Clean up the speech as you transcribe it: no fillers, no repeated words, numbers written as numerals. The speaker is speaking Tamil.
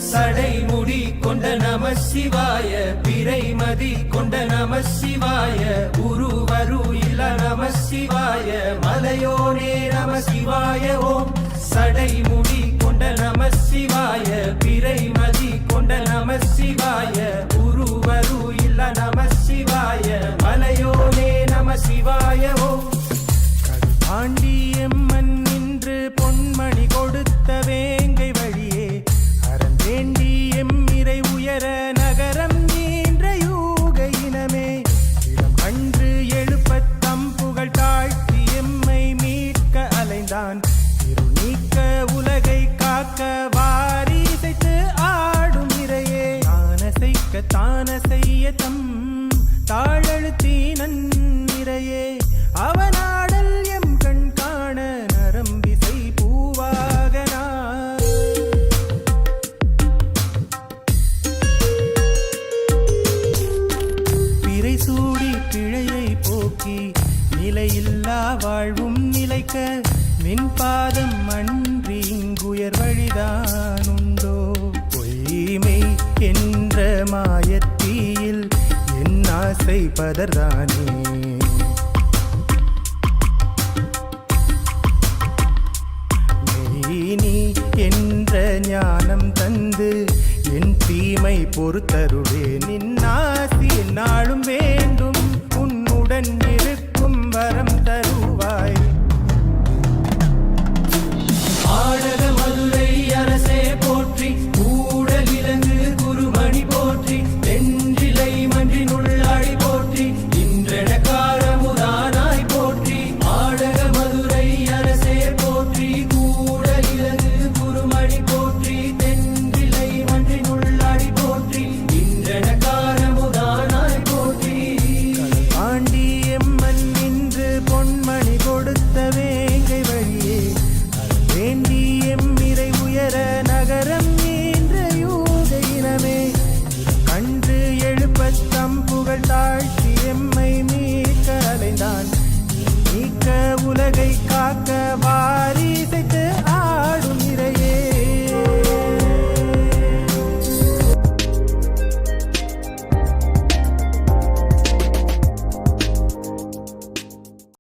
சடைமுடி கொண்ட நம சிவாய பிறைமதி கொண்ட நம சிவாய உருவரு இல நம சிவாய மலையோனே நம சிவாய ஓம் சடைமுடி கொண்ட நம சிவாய பிறைமதி கொண்ட நம சிவாய உருவரு இல நம சிவாய மலையோனே நம சிவாய ஓம் பாண்டியம்மன் நின்று பொன்மணி கொடுத்த வேங்கை வழியே அரண் வேண்டி எம்மிரை உயர நகரம் நீன்ற யூக இனமே இளம் கன்று எழுப்பத் தம் புகழ் தாழ்த்தி எம்மை மீட்க அலைந்தான் இருள் நீக்க உலகை காக்க வாரி இசைத்து ஆடும் இறையே தான செய்ய தம் தாழழுத்தி நன்னிறையே அவனாடல் எம் கண் காண நரம்பிசை பூவாகனா பிறை சூடி பிழையை போக்கி நிலையில்லா வாழ்வும் நிலைக்க மின்பாதம் அன்றி இங்குயர் வழிதான் உண்டோ பொய்மை என்ற மாயத்தீயில் என் ஆசை பதர்தானே நீ என்ற ஞானம் தந்து என் தீமை பொறுத்தருளே நின்னாசி என்னாலும் வேண்டும்